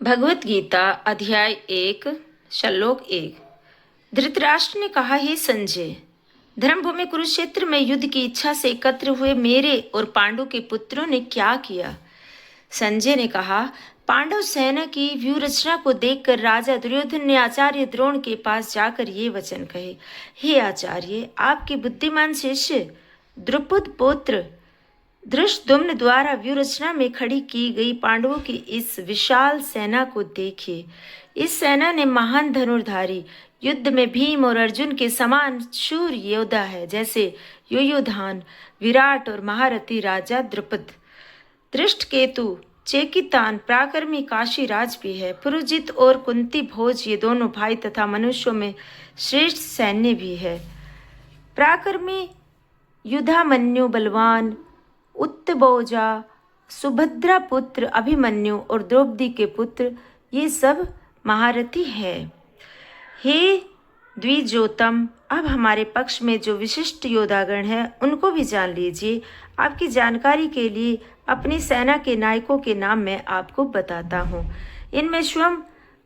भगवत गीता अध्याय 1 श्लोक 1। धृतराष्ट्र ने कहा, हे संजय, धर्मभूमि कुरुक्षेत्र में युद्ध की इच्छा से एकत्र हुए मेरे और पांडु के पुत्रों ने क्या किया? संजय ने कहा, पांडव सेना की व्यूह रचना को देखकर राजा दुर्योधन ने आचार्य द्रोण के पास जाकर ये वचन कहे, हे आचार्य, आपके बुद्धिमान शिष्य द्रुपद पुत्र धृष्टद्युम्न द्वारा व्यूह रचना में खड़ी की गई पांडवों की इस विशाल सेना को देखिए। इस सेना ने महान धनुर्धारी, युद्ध में भीम और अर्जुन के समान शूर योद्धा है, जैसे युयुधान, विराट और महारथी राजा द्रुपद, धृष्टकेतु, चेकितान, पराक्रमी काशीराज भी है। पुरुजित और कुंती भोज ये दोनों भाई तथा मनुष्यों में श्रेष्ठ सैन्य भी है। पराक्रमी युधामन्यु बलवान, उत्तबोजा, सुभद्रा पुत्र अभिमन्यु और द्रौपदी के पुत्र ये सब महारथी है। हे द्विजोतम, अब हमारे पक्ष में जो विशिष्ट योद्धागण हैं उनको भी जान लीजिए। आपकी जानकारी के लिए अपनी सेना के नायकों के नाम मैं आपको बताता हूँ। इनमें स्वयं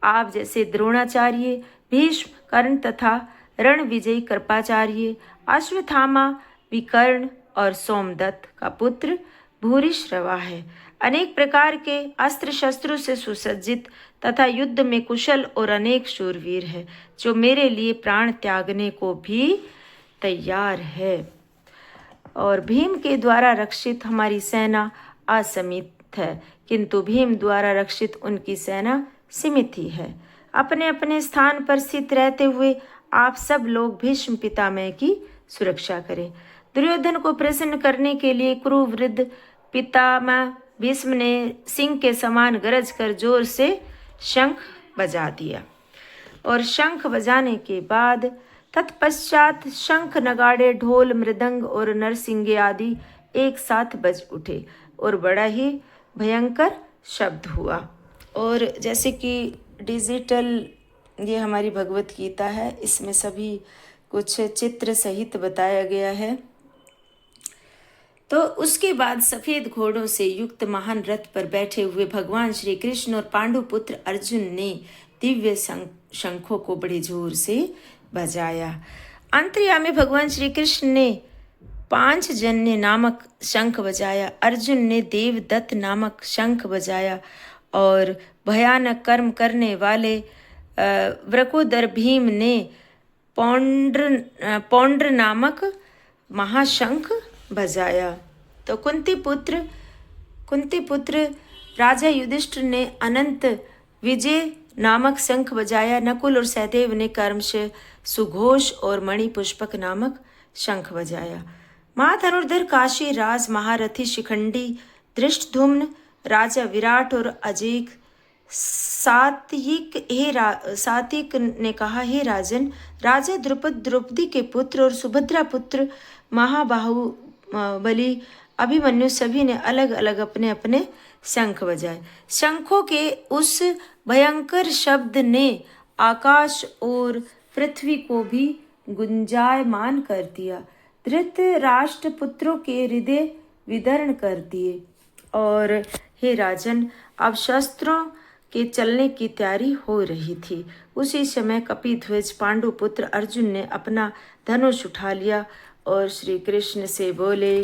आप जैसे द्रोणाचार्य, भीष्म, कर्ण तथा रणविजयी कृपाचार्य, अश्वत्थामा, विकर्ण और सोमदत्त का पुत्र भूरिश्रवा है। अनेक प्रकार के अस्त्र शस्त्रों से सुसज्जित तथा युद्ध में कुशल और अनेक शूरवीर है, जो मेरे लिए प्राण त्यागने को भी तैयार है। और भीम के द्वारा रक्षित हमारी सेना असीमित है, किंतु भीम द्वारा रक्षित उनकी सेना सीमित ही है। अपने अपने स्थान पर स्थित रहते हुए आप सब लोग भीष्म पितामह की सुरक्षा करें। दुर्योधन को प्रसन्न करने के लिए क्रुवृद्ध पितामह भीष्म ने सिंह के समान गरज कर जोर से शंख बजा दिया, और शंख बजाने के बाद तत्पश्चात शंख, नगाड़े, ढोल, मृदंग और नरसिंगे आदि एक साथ बज उठे और बड़ा ही भयंकर शब्द हुआ। और जैसे कि डिजिटल ये हमारी भगवत गीता है, इसमें सभी कुछ चित्र सहित बताया गया है। तो उसके बाद सफेद घोड़ों से युक्त महान रथ पर बैठे हुए भगवान श्री कृष्ण और पांडु पुत्र अर्जुन ने दिव्य शंखों को बड़े जोर से बजाया। अंतर्यामी भगवान श्री कृष्ण ने पांचजन्य नामक शंख बजाया, अर्जुन ने देवदत्त नामक शंख बजाया और भयानक कर्म करने वाले वृकोदर भीम ने पौंड्र नामक महाशंख बजाया। तो कुंती पुत्र राजा युधिष्ठिर ने अनंत विजय नामक शंख बजाया। नकुल और सहदेव ने कर्मश, सुघोष और मणिपुष्पक नामक शंख बजाया। महाधनुर्धर काशी राज महारथी शिखंडी धृष्टद्युम्न, राजा विराट और अजेय सात्विक ने कहा, हे राजन, राजा द्रुपद, द्रौपदी के पुत्र और सुभद्रा पुत्र महाबाहुबली अभिमन्यु सभी ने अलग अलग अपने अपने शंख बजाए। शंखों के उस भयंकर शब्द ने आकाश और पृथ्वी को भी गुंजायमान कर दिया। धृतराष्ट्र पुत्रों के हृदय विदर्ण कर दिए। और हे राजन, अब शस्त्रों के चलने की तैयारी हो रही थी। उसी समय कपिध्वज पांडु पुत्र अर्जुन ने अपना धनुष उठा लिया और श्री कृष्ण से बोले।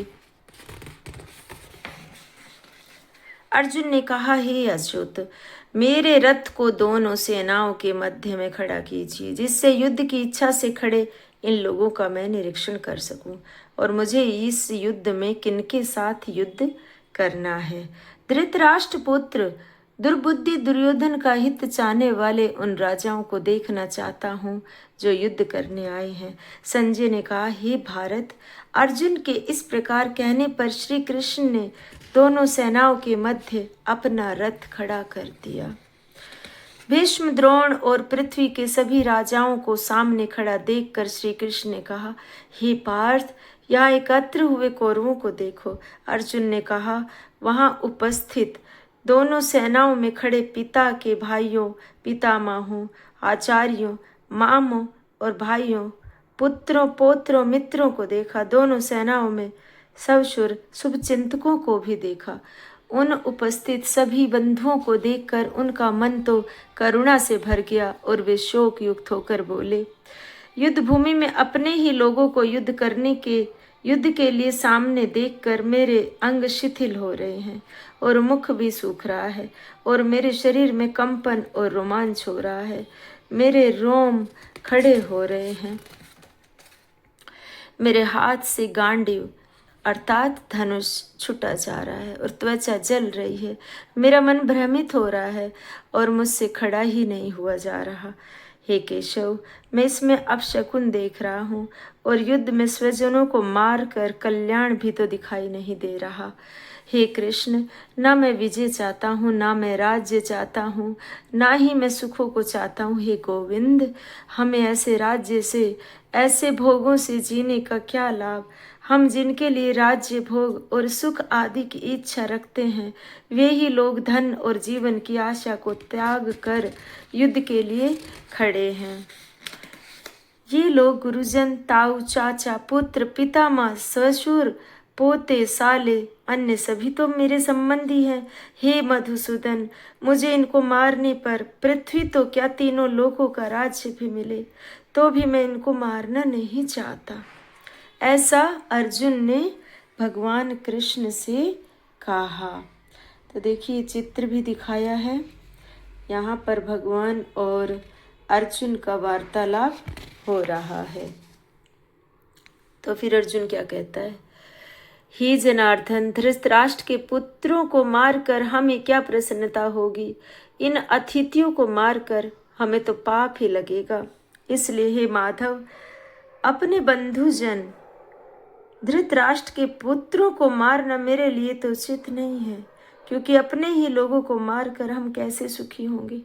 अर्जुन ने कहा, हे अच्युत, मेरे रथ को दोनों सेनाओं के मध्य में खड़ा कीजिए, जिससे युद्ध की इच्छा से खड़े इन लोगों का मैं निरीक्षण कर सकूं और मुझे इस युद्ध में किनके साथ युद्ध करना है। धृतराष्ट्र पुत्र दुर्बुद्धि दुर्योधन का हित चाहने वाले उन राजाओं को देखना चाहता हूँ जो युद्ध करने आए हैं। संजय ने कहा, हे भारत, अर्जुन के इस प्रकार कहने पर श्री कृष्ण ने दोनों सेनाओं के मध्य अपना रथ खड़ा कर दिया। भीष्म, द्रोण और पृथ्वी के सभी राजाओं को सामने खड़ा देखकर श्री कृष्ण ने कहा, हे पार्थ, यहाँ एकत्र हुए कौरवों को देखो। अर्जुन ने कहा, वहाँ उपस्थित दोनों सेनाओं में खड़े पिता के भाइयों, पितामहों, आचार्यों, मामों और भाइयों, पुत्रों, पौत्रों, मित्रों को देखा। दोनों सेनाओं में सब शुभ चिंतकों को भी देखा। उन उपस्थित सभी बंधुओं को देखकर उनका मन तो करुणा से भर गया और वे शोक युक्त होकर बोले, युद्ध भूमि में अपने ही लोगों को युद्ध के लिए सामने देखकर मेरे अंग शिथिल हो रहे हैं और मुख भी सूख रहा है और मेरे शरीर में कंपन और रोमांच हो रहा है। मेरे रोम खड़े हो रहे हैं, मेरे हाथ से गांडीव अर्थात धनुष छूटा जा रहा है और त्वचा जल रही है। मेरा मन भ्रमित हो रहा है और मुझसे खड़ा ही नहीं हुआ जा रहा। हे केशव, मैं इसमें अपशकुन देख रहा हूँ और युद्ध में स्वजनों को मार कर कल्याण भी तो दिखाई नहीं दे रहा। हे कृष्ण, ना मैं विजय चाहता हूँ, ना मैं राज्य चाहता हूँ, ना ही मैं सुखों को चाहता हूँ। हे गोविंद, हमें ऐसे राज्य से, ऐसे भोगों से जीने का क्या लाभ। हम जिनके लिए राज्य, भोग और सुख आदि की इच्छा रखते हैं, वे ही लोग धन और जीवन की आशा को त्याग कर युद्ध के लिए खड़े हैं। ये लोग गुरुजन, ताऊ, चाचा, पुत्र, पितामह, ससुर, पोते, साले, अन्य सभी तो मेरे संबंधी हैं। हे मधुसूदन, मुझे इनको मारने पर पृथ्वी तो क्या तीनों लोगों का राज्य भी मिले तो भी मैं इनको मारना नहीं चाहता। ऐसा अर्जुन ने भगवान कृष्ण से कहा। तो देखिए चित्र भी दिखाया है यहाँ पर, भगवान और अर्जुन का वार्तालाप हो रहा है। तो फिर अर्जुन क्या कहता है, हे जनार्दन, धृतराष्ट्र के पुत्रों को मारकर हमें क्या प्रसन्नता होगी। इन अतिथियों को मारकर हमें तो पाप ही लगेगा। इसलिए हे माधव, अपने बंधुजन धृतराष्ट्र के पुत्रों को मारना मेरे लिए तो उचित नहीं है, क्योंकि अपने ही लोगों को मारकर हम कैसे सुखी होंगे।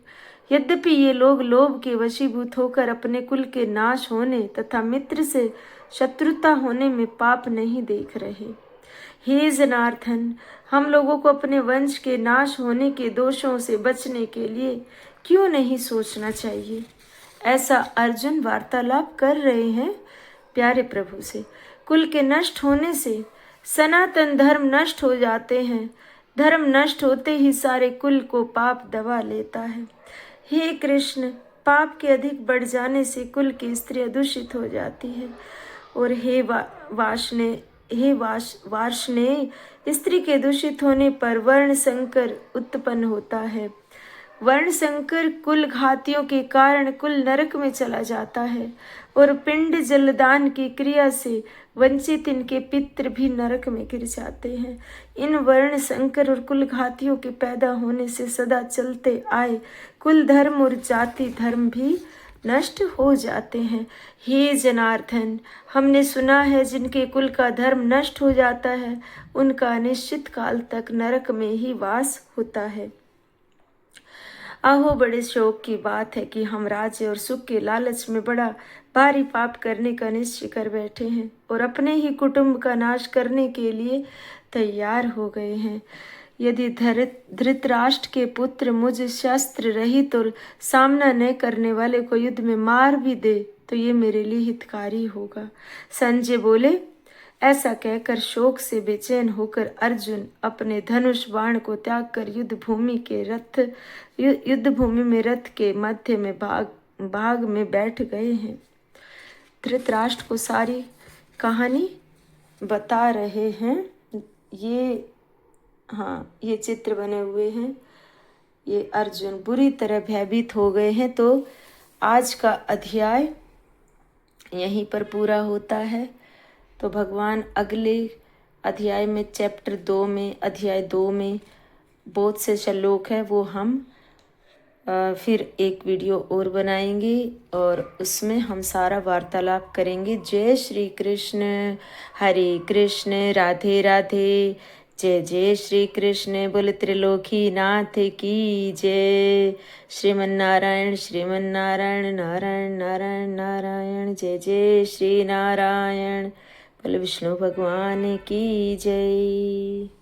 यद्यपि ये लोग लोभ के वशीभूत होकर अपने कुल के नाश होने तथा मित्र से शत्रुता होने में पाप नहीं देख रहे। हे जनार्दन, हम लोगों को अपने वंश के नाश होने के दोषों से बचने के लिए क्यों नहीं सोचना चाहिए। ऐसा अर्जुन वार्तालाप कर रहे हैं प्यारे प्रभु से। कुल के नष्ट होने से सनातन धर्म नष्ट हो जाते हैं। धर्म नष्ट होते ही सारे कुल को पाप दबा लेता है। हे कृष्ण, पाप के अधिक बढ़ जाने से कुल की स्त्रियां दूषित हो जाती है और हे वार्ष्णेय, स्त्री के दूषित होने पर वर्ण संकर उत्पन्न होता है। वर्ण संकर कुल घातियों के कारण कुल नरक में चला जाता है और पिंड जलदान की क्रिया से वंचित इनके पितृ भी नरक में गिर जाते हैं। इन वर्ण संकर और कुल घातियों के पैदा होने से सदा चलते आए कुल धर्म और जाति धर्म भी नष्ट हो जाते हैं। हे जनार्दन, हमने सुना है जिनके कुल का धर्म नष्ट हो जाता है उनका निश्चित काल तक नरक में ही वास होता है। आहो, बड़े शोक की बात है कि हम राज्य और सुख के लालच में बड़ा भारी पाप करने का निश्चय कर बैठे हैं और अपने ही कुटुंब का नाश करने के लिए तैयार हो गए हैं। यदि धृतराष्ट्र के पुत्र मुझ शस्त्र रहित और सामना न करने वाले को युद्ध में मार भी दे तो ये मेरे लिए हितकारी होगा। संजय बोले। ऐसा कहकर शोक से बेचैन होकर अर्जुन अपने धनुष बाण को त्याग कर युद्ध भूमि में रथ के मध्य में भाग में बैठ गए हैं। धृतराष्ट्र को सारी कहानी बता रहे हैं। ये चित्र बने हुए हैं। ये अर्जुन बुरी तरह भयभीत हो गए हैं। तो आज का अध्याय यहीं पर पूरा होता है। तो भगवान अगले अध्याय में चैप्टर 2 में, अध्याय 2 में बहुत से श्लोक है, वो हम फिर एक वीडियो और बनाएंगे और उसमें हम सारा वार्तालाप करेंगे। जय श्री कृष्ण, हरे कृष्ण, राधे राधे। जय जय श्री कृष्ण, बोले त्रिलोकी नाथ की जय। श्रीमन नारायण श्रीमन नारायण, नारायण नारायण नारायण। जय जय श्री नारायण, बोले विष्णु भगवान की जय।